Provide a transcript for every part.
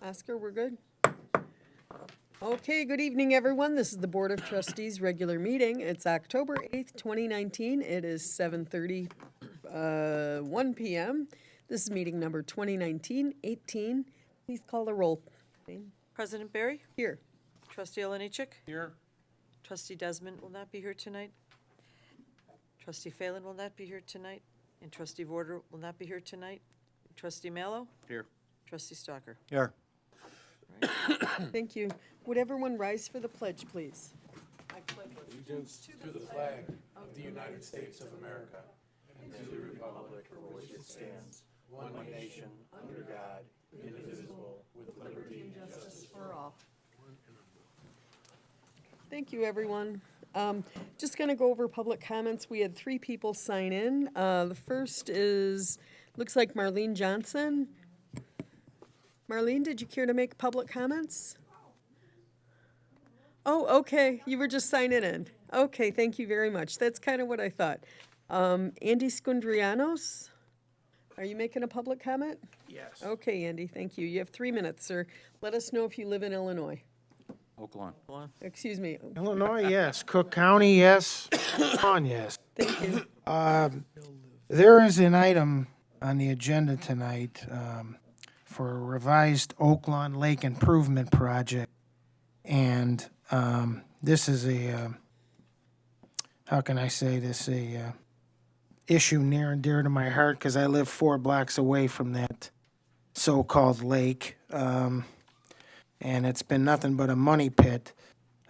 Oscar, we're good? Okay, good evening, everyone. This is the Board of Trustees regular meeting. It's October 8th, 2019. It is 7:31 p.m. This is meeting number 2019-18. Please call the roll. President Barry? Here. Trustee Olenichik? Here. Trustee Desmond will not be here tonight. Trustee Phelan will not be here tonight. And Trustee Vorder will not be here tonight. Trustee Mallow? Here. Trustee Stalker? Here. Thank you. Would everyone rise for the pledge, please? Allegiance to the flag of the United States of America and to the republic for which it stands, one nation, under God, indivisible, with liberty and justice For all. Thank you, everyone. Just going to go over public comments. We had 3 people sign in. The first is, looks like Marlene Johnson. Marlene, did you care to make public comments? Oh, okay. You were just signing in. Okay, thank you very much. That's kind of what I thought. Andy Skundrianos, are you making a public comment? Yes. Okay, Andy, thank you. You have 3 minutes, sir. Let us know if you live in Illinois. Oakland. Excuse me. Illinois, yes. Cook County, yes. On, yes. Thank you. There is an item on the agenda tonight for a revised Oaklawn Lake Improvement Project. And this is how can I say this, issue near and dear to my heart because I live 4 blocks away from that so-called lake. And it's been nothing but a money pit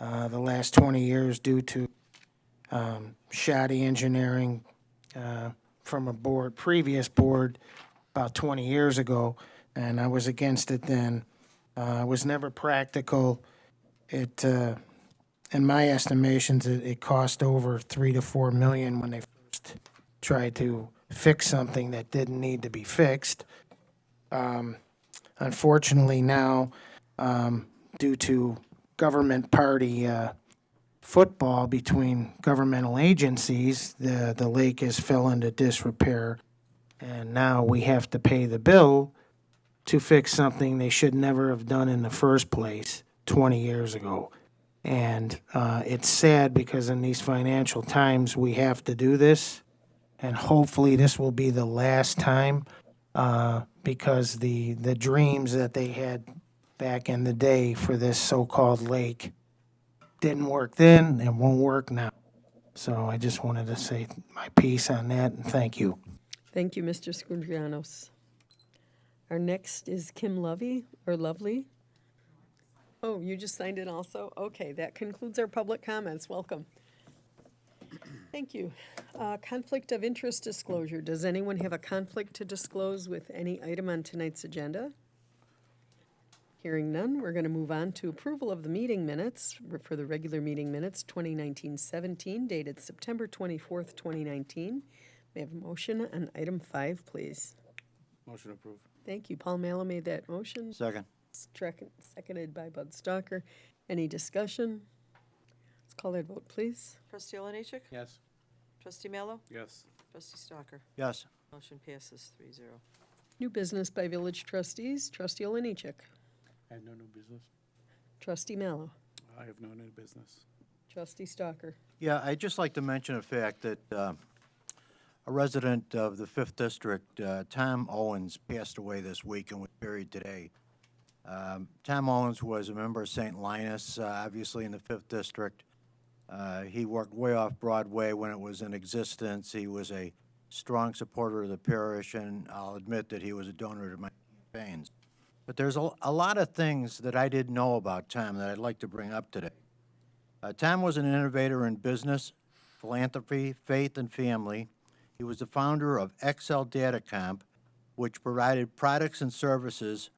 the last 20 years due to shoddy engineering from a previous board about 20 years ago, and I was against it then. It was never practical. It, in my estimations, it cost over $3 to $4 million when they first tried to fix something that didn't need to be fixed. Unfortunately now, due to government party football between governmental agencies, the lake has fell into disrepair, and now we have to pay the bill to fix something they should never have done in the first place 20 years ago. And it's sad because in these financial times we have to do this, and hopefully this will be the last time because the dreams that they had back in the day for this so-called lake didn't work then and won't work now. So I just wanted to say my piece on that, and thank you. Thank you, Mr. Skundrianos. Our next is Kim Lovey. Oh, you just signed in also? Okay, that concludes our public comments. Welcome. Thank you. Conflict of interest disclosure. Does anyone have a conflict to disclose with any item on tonight's agenda? Hearing none, we're going to move on to approval of the meeting minutes for the regular meeting minutes 2019-17, dated September 24th, 2019. May I have a motion on item 5, please? Motion approved. Thank you. Paul Mallow made that motion. Second. Seconded by Bud Stalker. Any discussion? Let's call that vote, please. Trustee Olenichik? Yes. Trustee Mallow? Yes. Trustee Stalker? Yes. Motion passes 3-0. New business by village trustees. Trustee Olenichik. I have no new business. Trustee Mallow. I have no new business. Trustee Stalker. Yeah, I'd just like to mention a fact that a resident of the 5th District, Tom Owens, passed away this week and was buried today. Tom Owens was a member of St. Linus, obviously in the 5th District. He worked way off Broadway when it was in existence. He was a strong supporter of the parish, and I'll admit that he was a donor to my campaigns. But there's a lot of things that I didn't know about Tom that I'd like to bring up today. Tom was an innovator in business, philanthropy, faith, and family. He was the founder of XL Datacomp, which provided products and services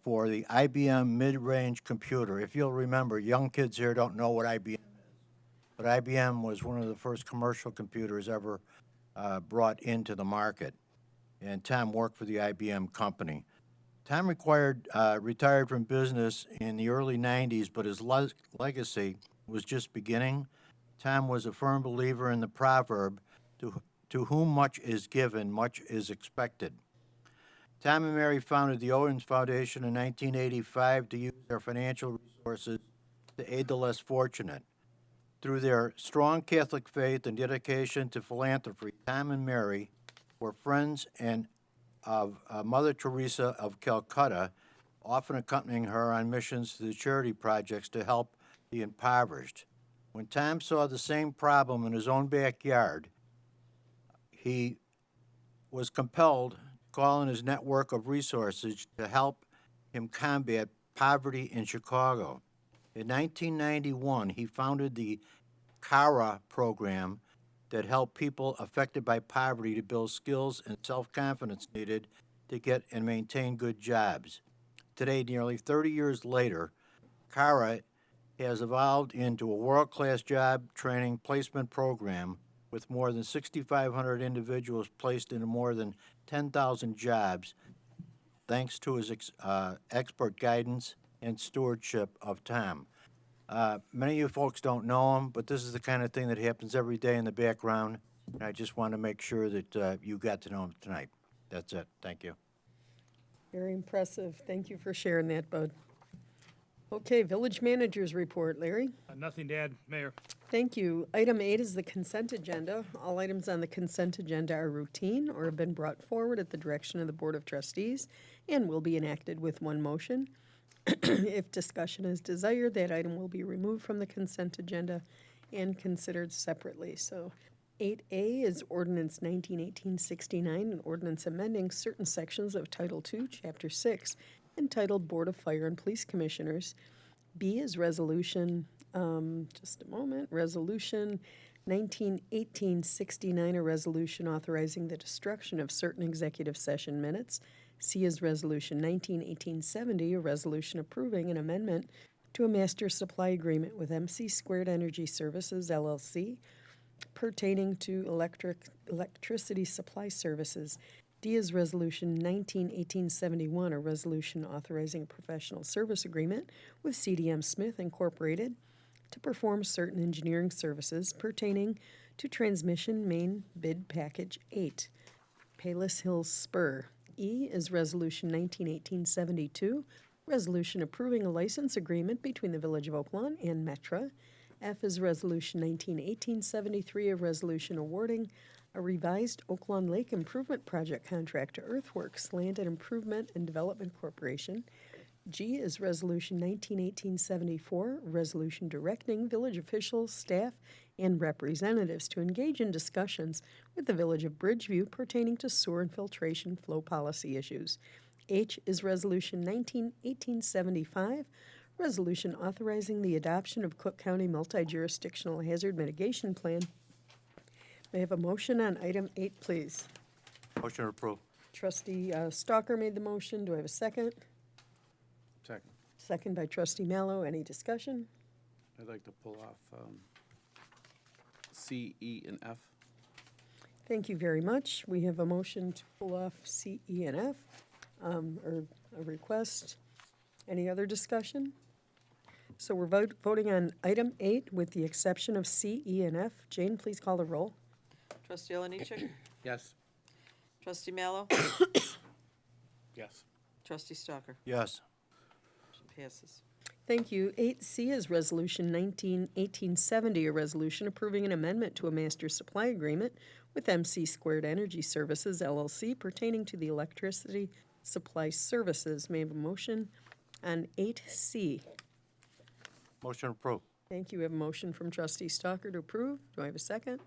for the IBM mid-range computer. If you'll remember, young kids here don't know what IBM is, but IBM was one of the first commercial computers ever brought into the market, and Tom worked for the IBM company. Tom retired from business in the early 90s, but his legacy was just beginning. Tom was a firm believer in the proverb, to whom much is given, much is expected. Tom and Mary founded the Owens Foundation in 1985 to use their financial resources to aid the less fortunate. Through their strong Catholic faith and dedication to philanthropy, Tom and Mary were friends and of Mother Teresa of Calcutta, often accompanying her on missions to the charity projects to help the impoverished. When Tom saw the same problem in his own backyard, he was compelled to call on his network of resources to help him combat poverty in Chicago. In 1991, he founded the CARA program that helped people affected by poverty to build skills and self-confidence needed to get and maintain good jobs. Today, nearly 30 years later, CARA has evolved into a world-class job training placement program with more than 6,500 individuals placed into more than 10,000 jobs, thanks to his expert guidance and stewardship of Tom. Many of you folks don't know him, but this is the kind of thing that happens every day in the background, and I just want to make sure that you got to know him tonight. That's it. Thank you. Very impressive. Thank you for sharing that, Bud. Okay, village managers report. Larry? Nothing to add, Mayor. Thank you. Item 8 is the consent agenda. All items on the consent agenda are routine or have been brought forward at the direction of the Board of Trustees and will be enacted with one motion. If discussion is desired, that item will be removed from the consent agenda and considered separately. So 8A is Ordinance 1918-69, an ordinance amending certain sections of Title II, Chapter 6, entitled Board of Fire and Police Commissioners. B is Resolution, Resolution 1918-69, a resolution authorizing the destruction of certain executive session minutes. C is Resolution 1918-70, a resolution approving an amendment to a master supply agreement with MC Squared Energy Services, LLC, pertaining to electricity supply services. D is Resolution 1918-71, a resolution authorizing a professional service agreement with CDM Smith Incorporated to perform certain engineering services pertaining to Transmission Main Bid Package 8, Palos Hills Spur. E is Resolution 1918-72, resolution approving a license agreement between the Village of Oaklawn and Metra. F is Resolution 1918-73, a resolution awarding a revised Oaklawn Lake Improvement Project contract to Earthworks Land and Improvement and Development Corporation. G is Resolution 1918-74, resolution directing village officials, staff, and representatives to engage in discussions with the Village of Bridgeview pertaining to sewer infiltration flow policy issues. H is Resolution 1918-75, resolution authorizing the adoption of Cook County Multi-Jurisdictional Hazard Mitigation Plan. May I have a motion on item 8, please? Motion approved. Trustee Stalker made the motion. Do I have a second? Second. Second by Trustee Mallow. Any discussion? I'd like to pull off C, E, and F. Thank you very much. We have a motion to pull off C, E, and F, or a request. Any other discussion? So we're voting on item 8 with the exception of C, E, and F. Jane, please call the roll. Trustee Oliniechek? Yes. Trustee Mallow? Yes. Trustee Stalker? Yes. Motion passes. Thank you. 8C is Resolution 1918-70, a resolution approving an amendment to a master supply agreement with MC Squared Energy Services, LLC, pertaining to the electricity supply services. May I have a motion on 8C? Motion approved. Thank you. We have a motion from Trustee Stalker to approve. Do I have a second?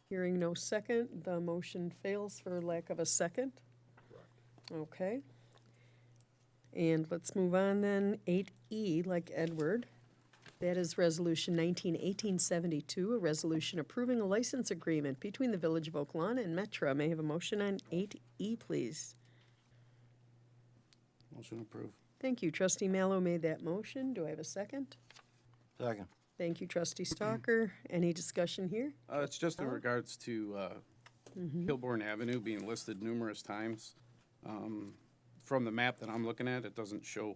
Hearing no second, the motion fails for lack of a second. Okay. And let's move on then. 8E, like Edward. That is Resolution 1918-72, a resolution approving a license agreement between the Village of Oaklawn and Metra. May I have a motion on 8E, please? Motion approved. Thank you. Trustee Mallow made that motion. Do I have a second? Second. Thank you, Trustee Stalker. Any discussion here? It's just in regards to Kilbourne Avenue being listed numerous times. From the map that I'm looking at, it doesn't show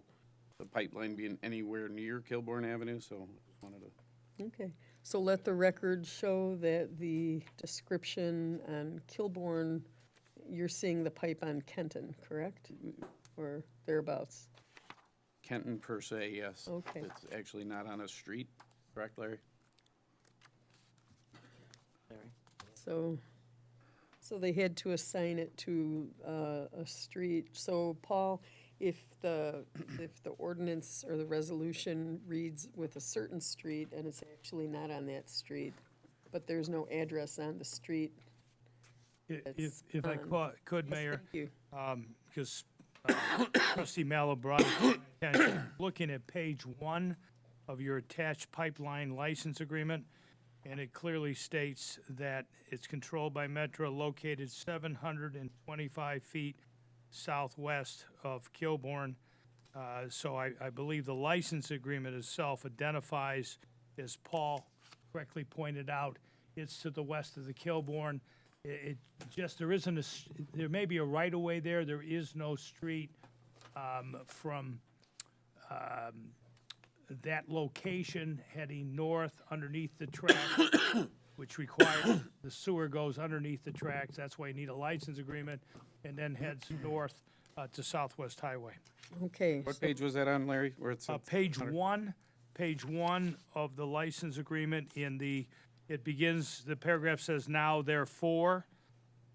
the pipeline being anywhere near Kilbourne Avenue, so just wanted to. Okay. So let the record show that the description on Kilbourne, you're seeing the pipe on Kenton, correct? Or thereabouts? Kenton per se, yes. Okay. It's actually not on a street, correct, Larry? Larry? So they had to assign it to a street. So Paul, if the ordinance or the resolution reads with a certain street and it's actually not on that street, but there's no address on the street. If I could, Yes, Mayor, thank you. because trustee Mallow brought it to my attention, looking at page 1 of your attached pipeline license agreement, and it clearly states that it's controlled by Metro, located 725 feet southwest of Kilbourne. So I believe the license agreement itself identifies, as Paul correctly pointed out, it's to the west of the Kilbourne. It just, there may be a right-of-way there, there is no street from that location heading north underneath the tracks, which requires the sewer goes underneath the tracks. That's why you need a license agreement, and then heads north to Southwest Highway. Okay. What page was that on, Larry? Where it's Page 1 of the license agreement it begins, the paragraph says, "Now therefore,"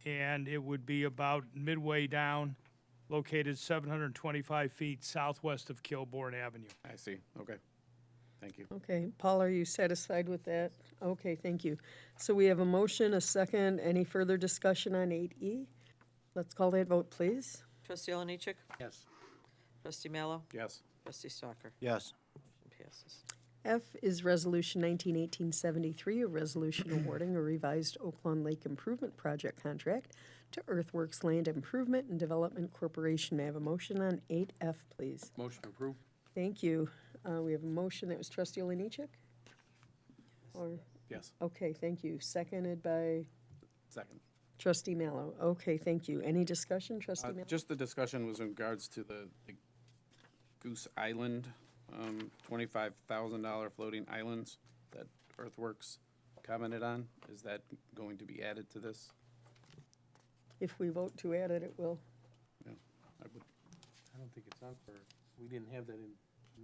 and it would be about midway down, located 725 feet southwest of Kilbourne Avenue. I see, okay. Thank you. Okay, Paul, are you satisfied with that? Okay, thank you. So we have a motion, a second. Any further discussion on 8E? Let's call that vote, please. Trustee Oliniechek? Yes. Trustee Mallow? Yes. Trustee Stalker? Yes. Motion passes. F is Resolution 19-1873, a resolution awarding a revised Oaklawn Lake Improvement Project contract to Earthworks Land Improvement and Development Corporation. May I have a motion on 8F, please? Motion approved? Thank you. We have a motion. That was trustee Oliniechek? Or, Yes. okay, thank you. Seconded by Second. trustee Mallow. Okay, thank you. Any discussion, trustee Mallow? Just the discussion was in regards to the Goose Island, $25,000 floating islands that Earthworks commented on. Is that going to be added to this? If we vote to add it, it will. Yeah, I would. I don't think it's on for, we didn't have that in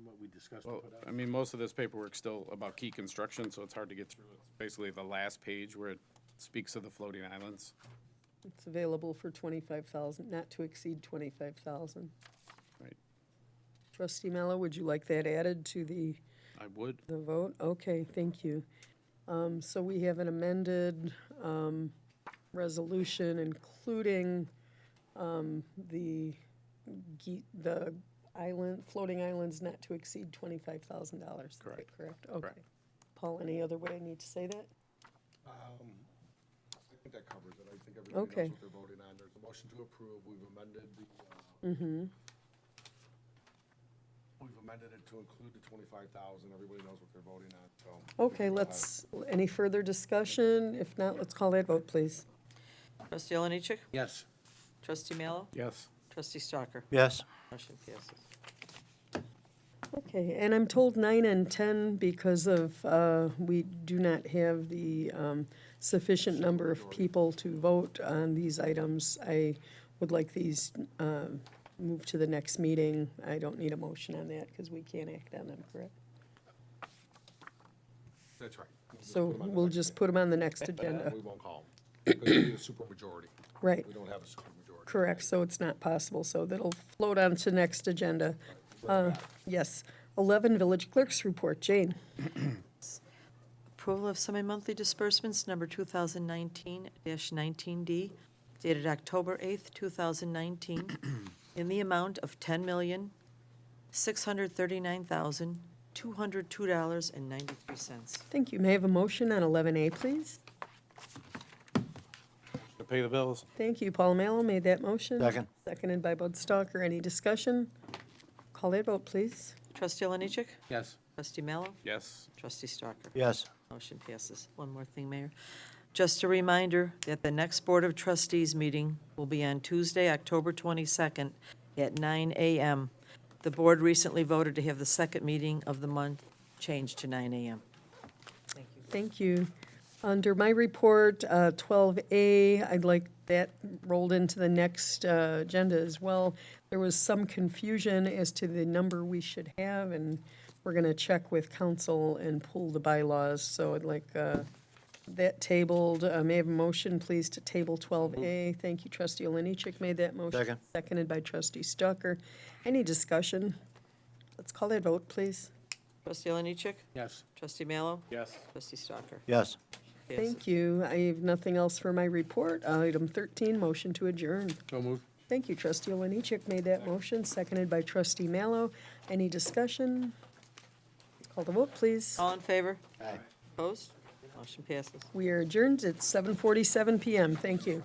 what we discussed to Well, put I out. mean, most of this paperwork's still about key construction, so it's hard to get through. It's basically the last page where it speaks of the floating islands. It's available for 25,000, not to exceed 25,000. Right. Trustee Mello, would you like that added to the I would. vote? Okay, thank you. So we have an amended resolution including the floating islands not to exceed $25,000. Is that Correct. correct? Okay. Correct. Paul, any other way I need to say that? I think that covers it. I think everybody Okay. knows what they're voting on. There's a motion to approve. We've amended we've amended it to include the 25,000. Everybody knows what they're voting on, so. Okay, any further discussion? If not, let's call that vote, please. Trustee Oliniechek? Yes. Trustee Mallow? Yes. Trustee Stalker? Yes. Motion passes. Okay, and I'm told 9 and 10 because of, we do not have the sufficient number of people to vote on these items. I would like these moved to the next meeting. I don't need a motion on that because we can't act on them, correct? That's right. So we'll just put them on the next agenda. We won't call them, because we need a supermajority. Right, We don't have a supermajority. correct, so it's not possible, so that'll float on to next agenda. Yes. 11, Village Clerk's Report. Jane? Approval of semi-monthly disbursements, number 2019-19D, dated October 8th, 2019, in the amount of $10,639,202.93. Thank you. May I have a motion on 11A, please? To pay the bills? Thank you. Paul Mallow made that motion. Second. Seconded by Bud Stalker. Any discussion? Call that vote, please. Trustee Oliniechek? Yes. Trustee Mallow? Yes. Trustee Stalker? Yes. Motion passes. One more thing, Mayor. Just a reminder that the next Board of Trustees meeting will be on Tuesday, October 22nd at 9 a.m. The board recently voted to have the second meeting of the month changed to 9 a.m. Thank you. thank you. Under my report, 12A, I'd like that rolled into the next agenda as well. There was some confusion as to the number we should have, and we're going to check with council and pull the bylaws. So I'd like that tabled. May I have a motion, please, to table 12A? Thank you, trustee Oliniechek made that motion. Second. Seconded by trustee Stucker. Any discussion? Let's call that vote, please. Trustee Oliniechek? Yes. Trustee Mallow? Yes. Trustee Stalker? Yes. Passes. Thank you. I have nothing else for my report. Item 13, motion to adjourn. So moved. Thank you, trustee Oliniechek made that motion, seconded by trustee Mallow. Any discussion? Call the vote, please. All in favor? Aye. Opposed? Motion passes. We are adjourned at 7:47 PM. Thank you.